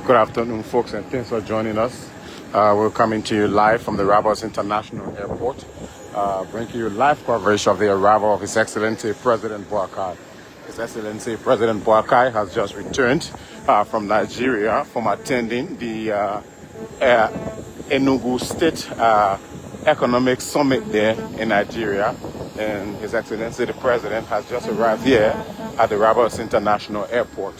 Good afternoon, folks, and thanks for joining us. We're coming to you live from the Rabat International Airport, bringing you live coverage of the arrival of His Excellency President Boakai. His Excellency President Boakai has just returned from Nigeria from attending the Enugu State Economic Summit there in Nigeria. And His Excellency the President has just arrived here at the Rabat International Airport.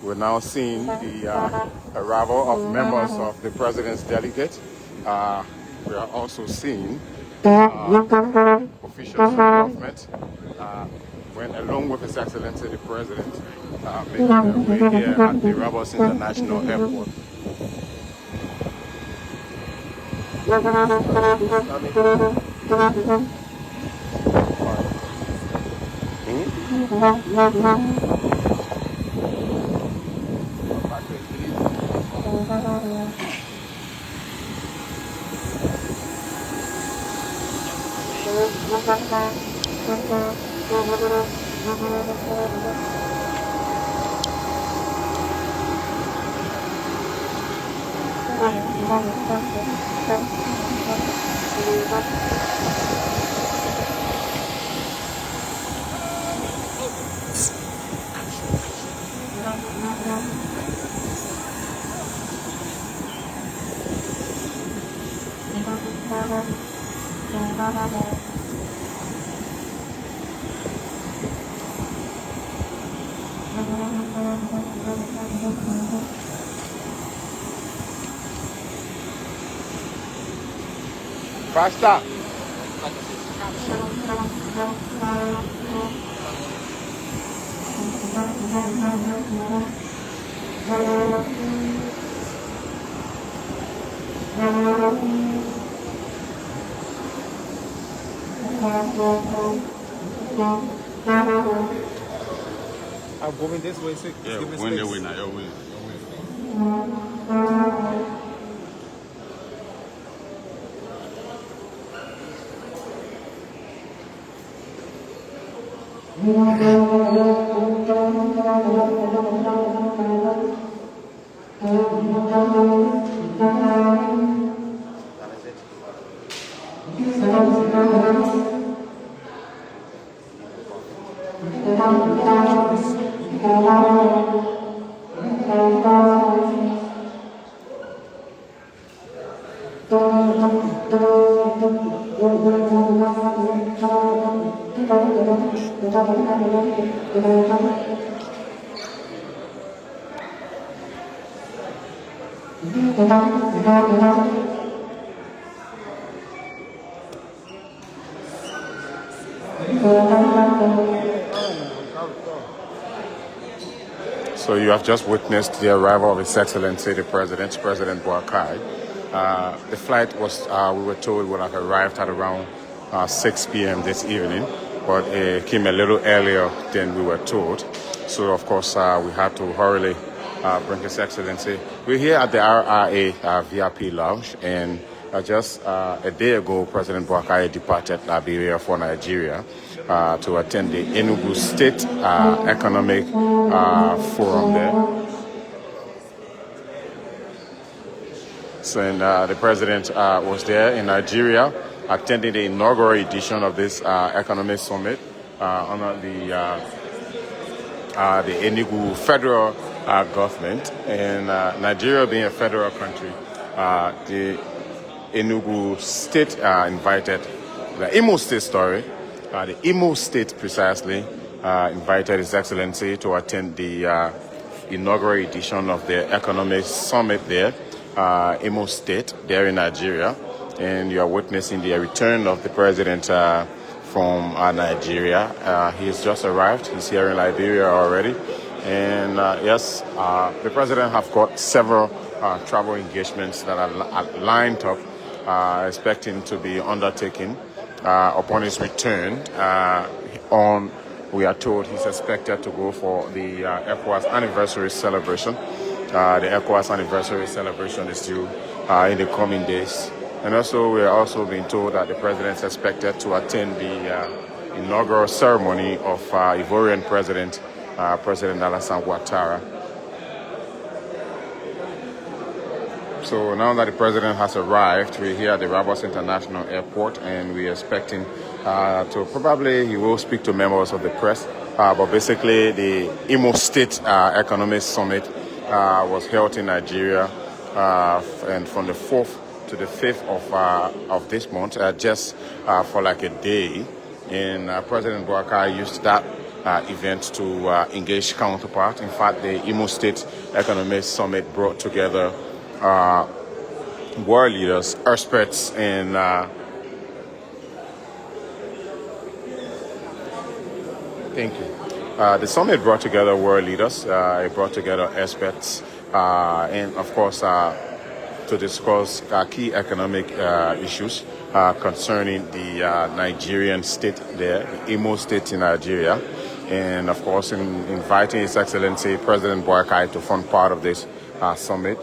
We're now seeing the arrival of members of the President's delegate. We are also seeing officials from government when along with His Excellency the President making their way here at the Rabat International Airport. Faster. I'm going this way, so yeah, give me when they space. win, I win. So you have just witnessed the arrival of His Excellency the President, President Boakai. The flight was, we were told, would have arrived at around 6 p.m. this evening, but it came a little earlier than we were told. So, of course, we had to hurriedly bring His Excellency. We're here at the RRA VIP Lounge, and just a day ago, President Boakai departed Liberia for Nigeria to attend the Enugu State Economic Forum there. So the President was there in Nigeria attending the inaugural edition of this economic summit under the Enugu federal government. And Nigeria being a federal country, the Enugu State invited the Imo State the Imo State precisely invited His Excellency to attend the inaugural edition of the economic summit there, Imo State, there in Nigeria. And you are witnessing the return of the President from Nigeria. He has just arrived. He's here in Liberia already. And yes, the President have got several travel engagements that are lined up, expecting to be undertaken upon his return. We are told he's expected to go for the ECOWAS anniversary celebration. The ECOWAS anniversary celebration is due in the coming days. And also, we are also being told that the President is expected to attend the inaugural ceremony of Ivorian President Alassane Ouattara. So now that the president has arrived, we're here at the Rabos International Airport, and we're expecting he will speak to members of the press. But basically, the Imo State Economic Summit was held in Nigeria, and from the 4th to the 5th of this month, just for like a day. And President Boakai used that event to engage counterparts. In fact, the Imo State Economic Summit brought together world leaders, experts in thank you. The summit brought together world leaders. It brought together experts, and of course, to discuss key economic issues concerning the Nigerian state there, the Imo State in Nigeria, and of course, inviting His Excellency President Boakai to form part of this summit.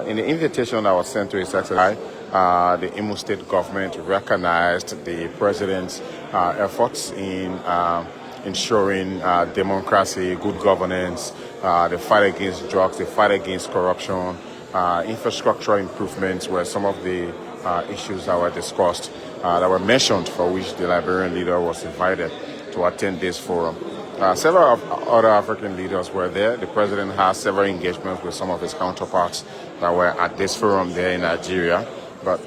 In the invitation that was sent to His Excellency, the Imo State government recognized the president's efforts in ensuring democracy, good governance, the fight against drugs, the fight against corruption, infrastructure improvements were some of the issues that were discussed, that were mentioned, for which the Liberian leader was invited to attend this forum. Several other African leaders were there. The president has several engagements with some of his counterparts that were at this forum there in Nigeria. But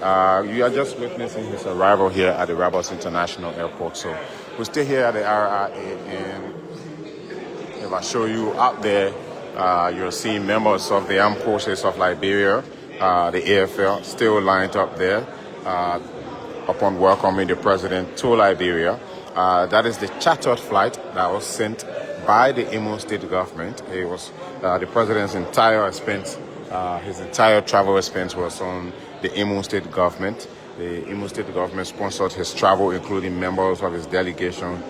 you are just witnessing his arrival here at the Rabos International Airport. So we're still here at the RRA, and if I show you out there, you'll see members of the Armed Forces of Liberia, the AFL, still lined up there upon welcoming the president to Liberia. That is the chartered flight that was sent by the Imo State government. It was the president's entire expense, his entire travel expense was on the Imo State government. The Imo State government sponsored his travel, including members of his delegation,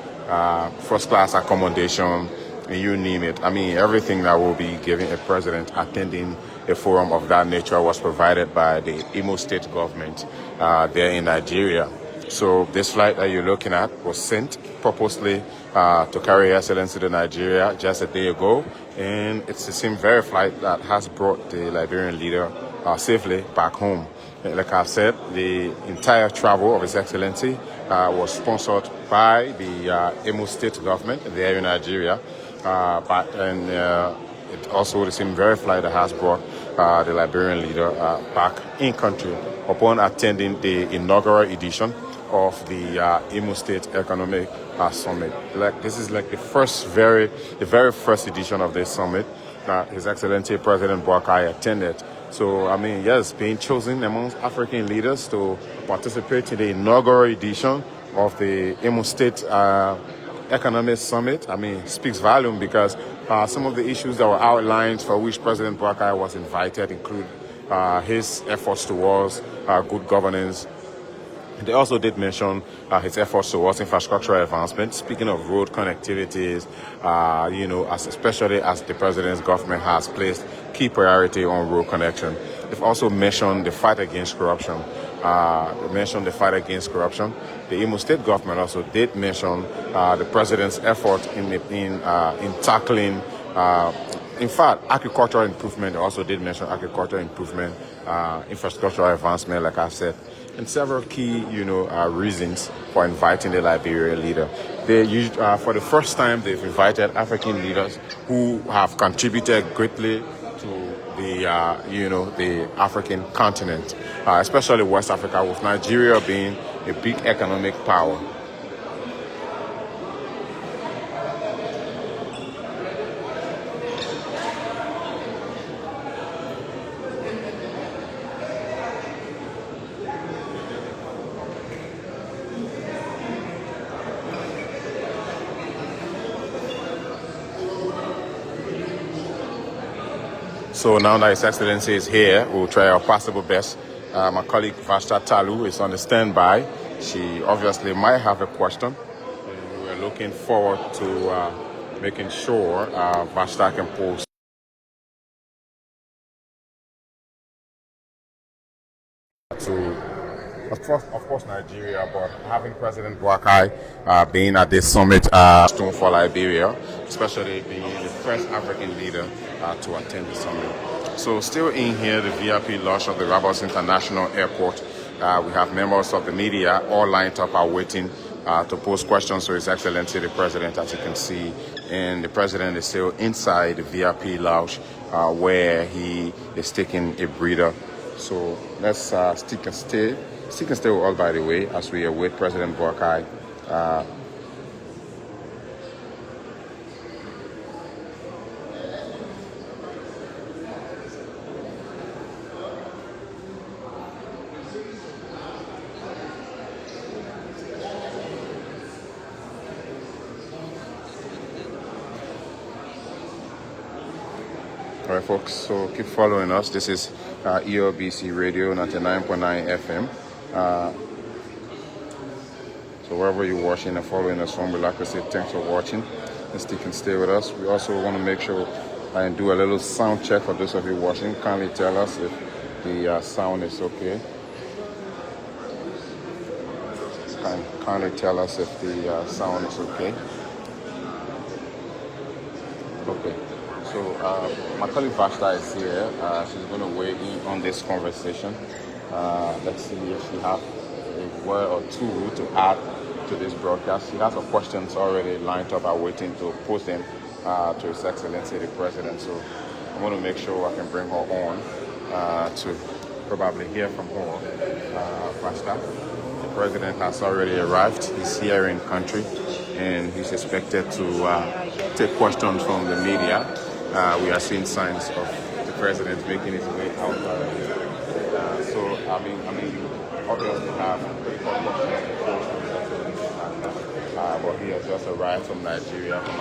first-class accommodation, you name it. I mean, everything that will be giving a president attending a forum of that nature was provided by the Imo State government there in Nigeria. So this flight that you're looking at was sent purposely to carry Excellency to Nigeria just a day ago, and it's the same very flight that has brought the Liberian leader safely back home. Like I've said, the entire travel of His Excellency was sponsored by the Imo State government there in Nigeria, it's also the same very flight that has brought the Liberian leader back in country upon attending the inaugural edition of the Imo State Economic Summit. This is like the very first edition of this summit that His Excellency President Boakai attended. So, I mean, yes, being chosen amongst African leaders to participate in the inaugural edition of the Imo State Economic Summit, I mean, speaks volume, because some of the issues that were outlined for which President Boakai was invited include his efforts towards good governance. They also did mention his efforts towards infrastructure advancement. Speaking of road connectivities, especially as the president's government has placed key priority on road connection. They've also mentioned the fight against corruption. The Imo State government also did mention the president's effort in tackling, in fact, agricultural improvement. They also did mention agricultural improvement, infrastructure advancement, like I said, and several key, reasons for inviting the Liberian leader. For the first time, they've invited African leaders who have contributed greatly to the African continent, especially West Africa, with Nigeria being a big economic power. So now that His Excellency is here, we'll try our possible best. My colleague Vashta Talu is on the standby. She obviously might have a question. And we're looking forward to making sure Vashta can pose. Of course, Nigeria, but having President Boakai being at this summit stone for Liberia, especially being the first African leader to attend the summit. So still in here, the VIP lounge of the Rabat International Airport. We have members of the media all lined up are waiting to pose questions to His Excellency the President, as you can see. And the President is still inside the VIP lounge where he is taking a breather. So let's stick and stay with all, by the way, as we await President Boakai. All right, folks, so keep following us. This is ELBC Radio 99.9 FM. So wherever you're watching and following us from, we'd like to say thanks for watching and stick and stay with us. We also want to make sure and do a little sound check for those of you watching. Kindly tell us if the sound is okay. Kindly tell us if the sound is okay. Okay. So my colleague Vashta is here. She's going to weigh in on this conversation. Let's see if she has a word or two to add to this broadcast. She has some questions already lined up. I'm waiting to post them to His Excellency the President. So I want to make sure I can bring her on to probably hear from her. Vashta, the President has already arrived. He's here in country, and he's expected to take questions from the media. We are seeing signs of the President making his way out. So I mean, you obviously have but he has just arrived from Nigeria, from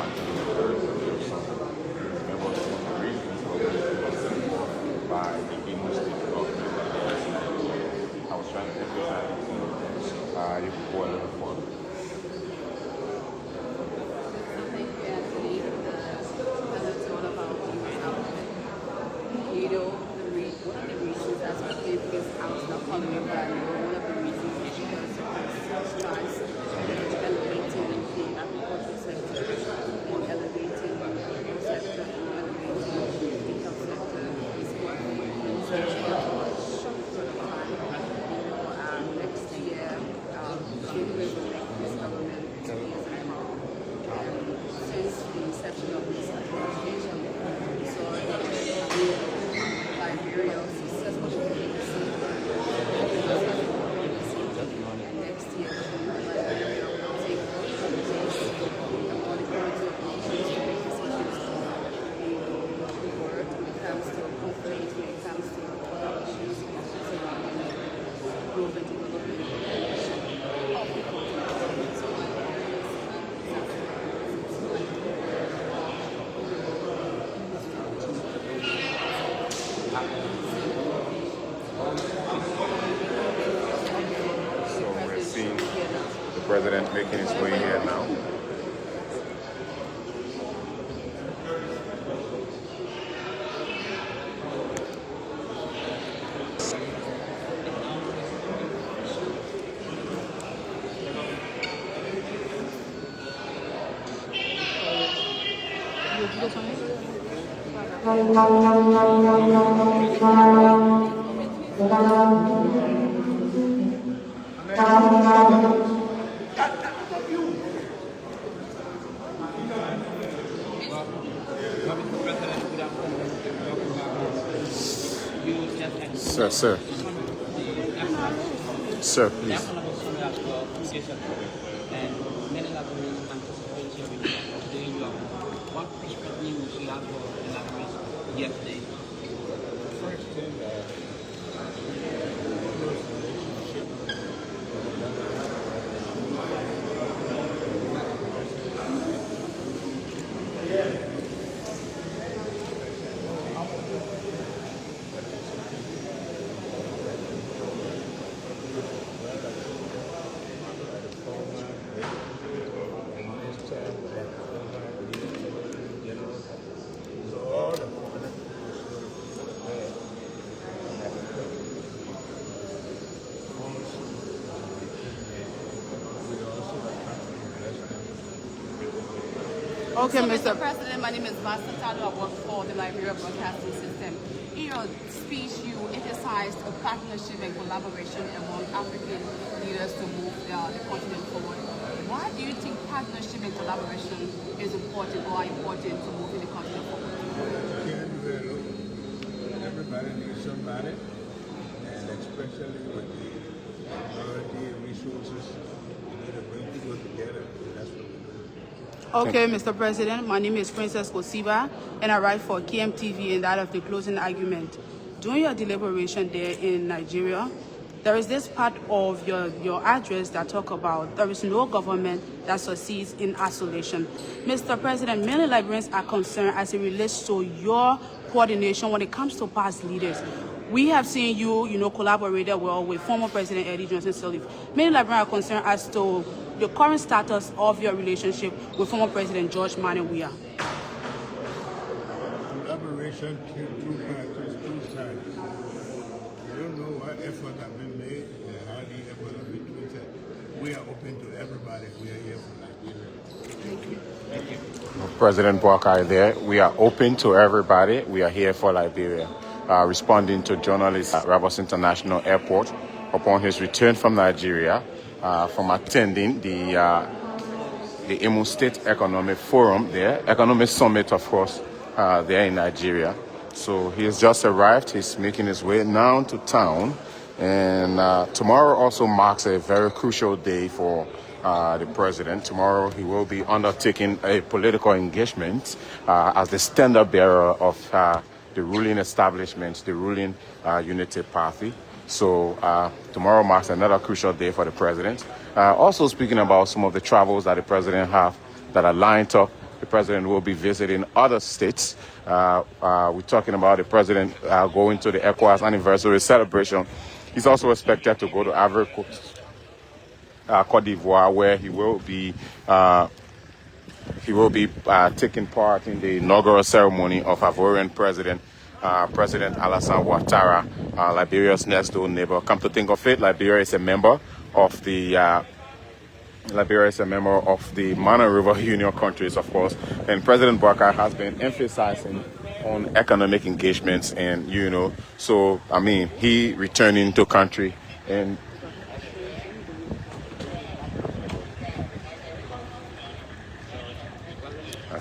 by the Imo State Economic Summit. I was trying to take your time. You can go a little further. One of the reasons that's because I was not calling it that. One of the reasons is because it tries elevating the agricultural sector, elevating the sector, elevating the health sector. It's what next year, January will make this government 2 years anymore. Since the inception of this administration, we saw Liberia successfully and next year Liberia will take place on the quality of nations to make decisions on the world when it comes to conflict, when it comes to issues surrounding growth and development of the nation of the continent. So we're seeing the President making his way here now. Sir, please. What perspective you have for yesterday? Okay, so, Mr. President, my name is Master Talo. I work for the Liberia Broadcasting System. In your speech, you emphasized a partnership and collaboration among African leaders to move the continent forward. Why do you think partnership and collaboration is important or are important to moving the continent forward? Everybody needs somebody, and especially with the technology and resources, you need to bring people together. That's what we do. Okay, Mr. President, my name is Princess Kosiba, and I write for KMTV and that of the closing argument. During your deliberation there in Nigeria, there is this part of your address that talk about there is no government that succeeds in isolation. Mr. President, many Liberians are concerned as it relates to your coordination when it comes to past leaders. We have seen you, collaborated well with former President Eddie Johnson Sirleaf. Many Liberians are concerned as to the current status of your relationship with former President George Manawia. Collaboration through practice, through time. I don't know what effort have been made and how the effort have been treated. We are open to everybody. We are here for Nigeria. Thank you. President Boakai there. We are open to everybody. We are here for Liberia. Responding to journalists at Rabos International Airport upon his return from Nigeria from attending the Imo State Economic Forum there, Economic Summit, of course, there in Nigeria. So he has just arrived. He's making his way now to town. And tomorrow also marks a very crucial day for the president. Tomorrow he will be undertaking a political engagement as the standard bearer of the ruling establishment, the ruling Unity Party. So tomorrow marks another crucial day for the president. Also speaking about some of the travels that the president have that are lined up, the president will be visiting other states. We're talking about the president going to the ECOWAS anniversary celebration. He's also expected to go to Owerri, Cote d'Ivoire, where he will be taking part in the inaugural ceremony of Ivorian President Alassane Ouattara, Liberia's next door neighbor. Come to think of it, Liberia is a member of the Mana River Union countries, of course, and President Boakai has been emphasizing on economic engagements, and so I mean, he returning to country and.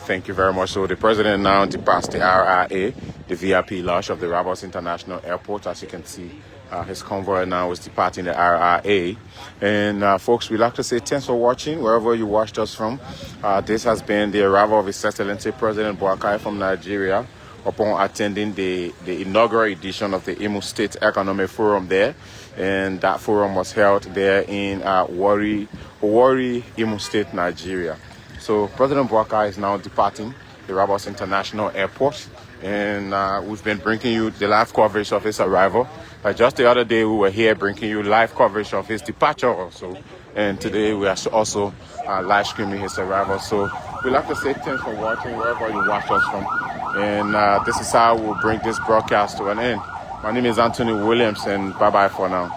Thank you very much. So the president now departs the RIA, the VIP lodge of the Rabos International Airport. As you can see, his convoy now is departing the RIA. And folks, we'd like to say thanks for watching wherever you watched us from. This has been the arrival of His Excellency President Boakai from Nigeria upon attending the inaugural edition of the Imo State Economic Forum there. And that forum was held there in Owerri, Imo State, Nigeria. So President Boakai is now departing the Rabos International Airport, and we've been bringing you the live coverage of his arrival. Just the other day we were here bringing you live coverage of his departure also, and today we are also live streaming his arrival. So we'd like to say thanks for watching wherever you watch us from, and this is how we'll bring this broadcast to an end. My name is Anthony Williams, and bye-bye for now.